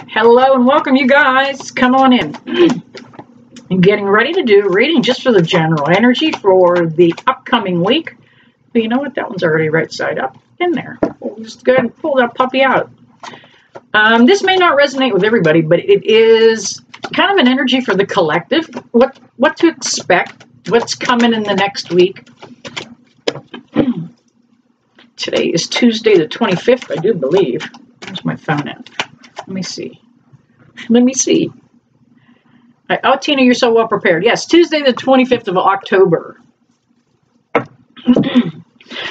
Hello and welcome, you guys. Come on in. I'm getting ready to do a reading just for the general energy for the upcoming week. But you know what? That one's already right side up in there. We'll just go ahead and pull that puppy out. This may not resonate with everybody, but it is kind of an energy for the collective. What to expect, what's coming in the next week. Today is Tuesday the 25th, I do believe. Where's my phone at? Let me see. Oh, Tina, you're so well prepared. Yes, Tuesday the 25th of October.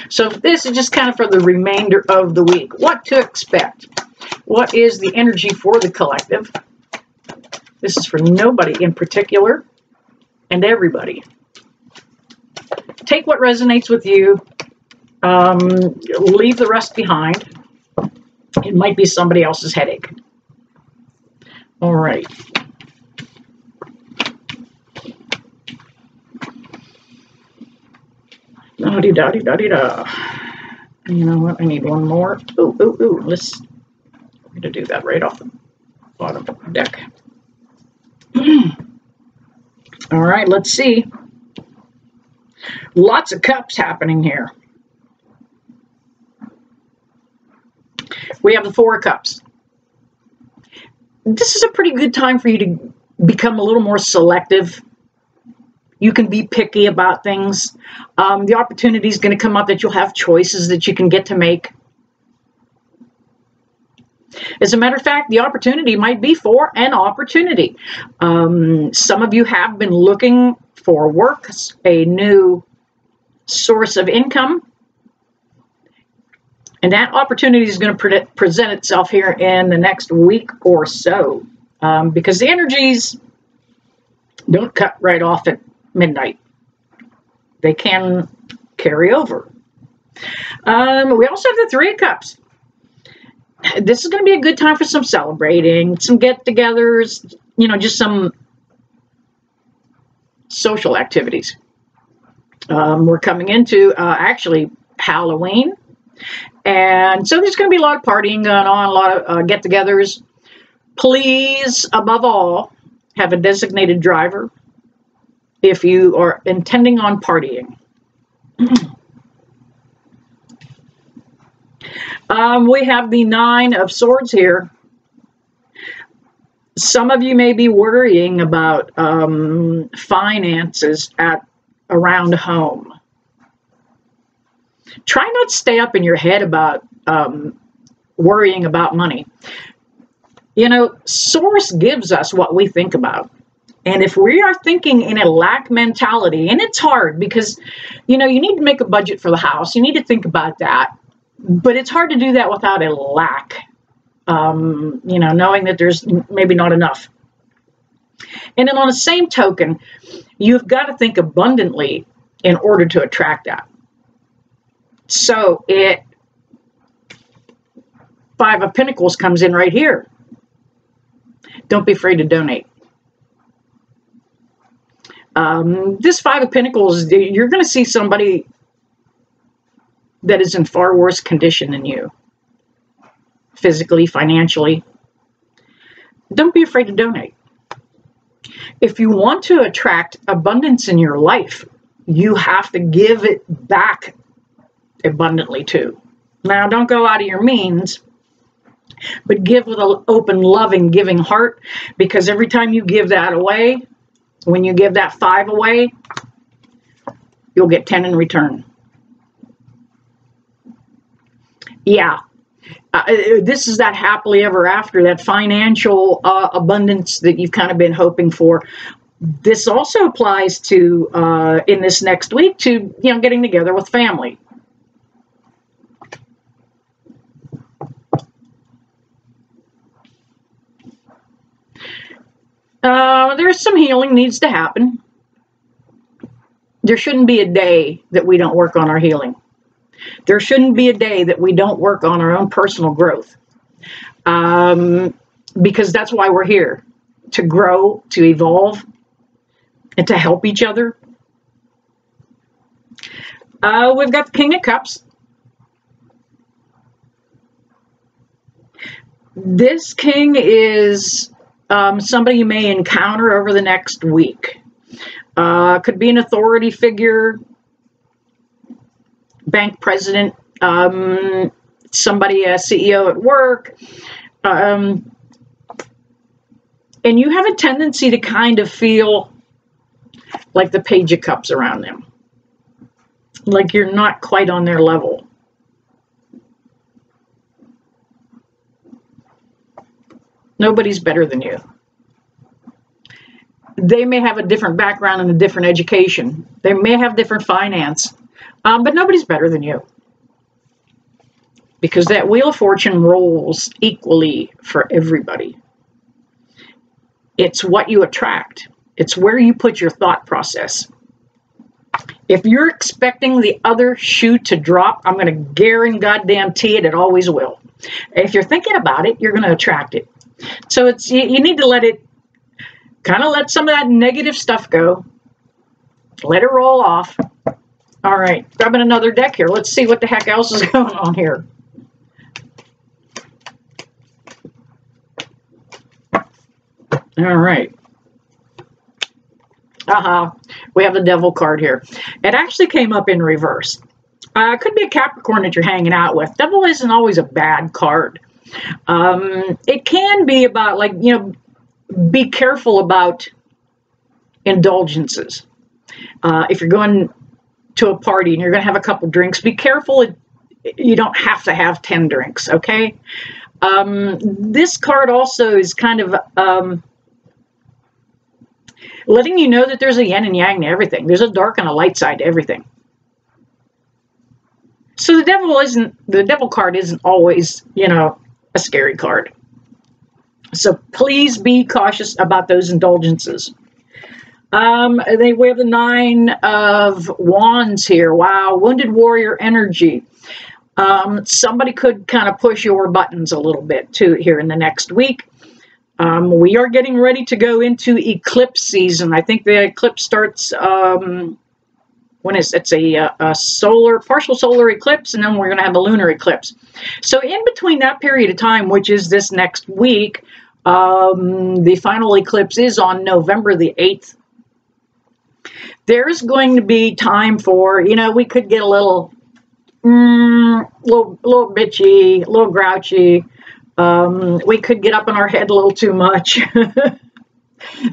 So this is just kind of for the remainder of the week. What to expect? What is the energy for the collective? This is for nobody in particular and everybody. Take what resonates with you. Leave the rest behind. It might be somebody else's headache. All right. Da-dee-da-dee-da-dee-da. You know what? I need one more. Ooh. I'm going to do that right off the bottom of the deck. All right, let's see. Lots of cups happening here. We have the Four of Cups. This is a pretty good time for you to become a little more selective. You can be picky about things. The opportunity is going to come up that you'll have choices that you can get to make. As a matter of fact, the opportunity might be for an opportunity. Some of you have been looking for work, a new source of income. And that opportunity is going to present itself here in the next week or so. Because the energies don't cut right off at midnight. They can carry over. We also have the Three of Cups. This is going to be a good time for some celebrating, some get-togethers, you know, just some social activities. We're coming into actually Halloween. And so there's going to be a lot of partying going on, a lot of get-togethers. Please, above all, have a designated driver if you are intending on partying. We have the Nine of Swords here. Some of you may be worrying about finances around home. Try not to stay up in your head about worrying about money. You know, Source gives us what we think about. And if we are thinking in a lack mentality, and it's hard because, you know, you need to make a budget for the house. You need to think about that. But it's hard to do that without a lack, you know, knowing that there's maybe not enough. And then on the same token, you've got to think abundantly in order to attract that. So Five of Pentacles comes in right here. Don't be afraid to donate. This Five of Pentacles, you're going to see somebody that is in far worse condition than you. Physically, financially. Don't be afraid to donate. If you want to attract abundance in your life, you have to give it back abundantly too. Now, don't go out of your means, but give with an open, loving, giving heart, because every time you give that away, when you give that 5 away, you'll get 10 in return. Yeah, this is that happily ever after, that financial abundance that you've kind of been hoping for. This also applies to, in this next week, to, you know, getting together with family. There's some healing needs to happen. There shouldn't be a day that we don't work on our healing. There shouldn't be a day that we don't work on our own personal growth. Because that's why we're here. To grow, to evolve, and to help each other. We've got the King of Cups. This king is somebody you may encounter over the next week. Could be an authority figure, bank president, somebody, a CEO at work. And you have a tendency to kind of feel like the Page of Cups around them. Like you're not quite on their level. Nobody's better than you. They may have a different background and a different education. They may have different finance, but nobody's better than you. Because that Wheel of Fortune rolls equally for everybody. It's what you attract. It's where you put your thought process. If you're expecting the other shoe to drop, I'm going to guarantee it always will. If you're thinking about it, you're going to attract it. So it's you need to let some of that negative stuff go. Let it roll off. All right, grabbing another deck here. Let's see what the heck else is going on here. All right. We have the Devil card here. It actually came up in reverse. It could be a Capricorn that you're hanging out with. Devil isn't always a bad card. It can be about, like, you know, be careful about indulgences. If you're going to a party and you're going to have a couple drinks, be careful. You don't have to have 10 drinks, okay? This card also is kind of letting you know that there's a yin and yang to everything. There's a dark and a light side to everything. So the Devil card isn't always, you know, a scary card. So please be cautious about those indulgences. We have the Nine of Wands here. Wow, Wounded Warrior energy. Somebody could kind of push your buttons a little bit too here in the next week. We are getting ready to go into eclipse season. I think the eclipse starts, when it's a partial solar eclipse, and then we're going to have a lunar eclipse. So in between that period of time, which is this next week, the final eclipse is on November the 8th. There's going to be time for, you know, we could get a little bitchy, a little grouchy. We could get up in our head a little too much.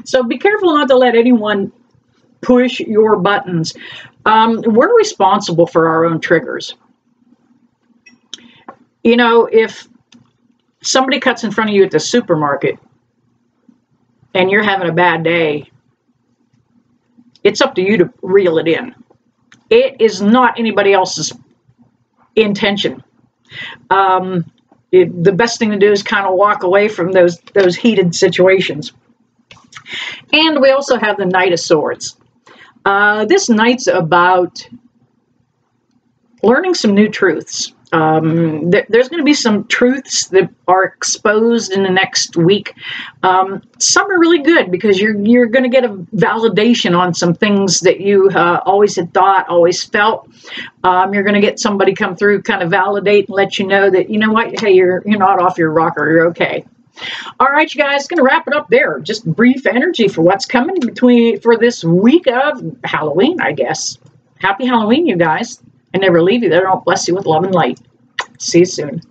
So be careful not to let anyone push your buttons. We're responsible for our own triggers. You know, if somebody cuts in front of you at the supermarket and you're having a bad day, it's up to you to reel it in. It is not anybody else's intention. The best thing to do is kind of walk away from those heated situations. And we also have the Knight of Swords. This Knight's about learning some new truths. There's going to be some truths that are exposed in the next week. Some are really good because you're going to get a validation on some things that you always had thought, always felt. You're going to get somebody come through, kind of validate and let you know that, you know what, hey, you're not off your rocker, you're okay. All right, you guys, going to wrap it up there. Just brief energy for what's coming for this week of Halloween, I guess. Happy Halloween, you guys. I never leave you there. I'll bless you with love and light. See you soon.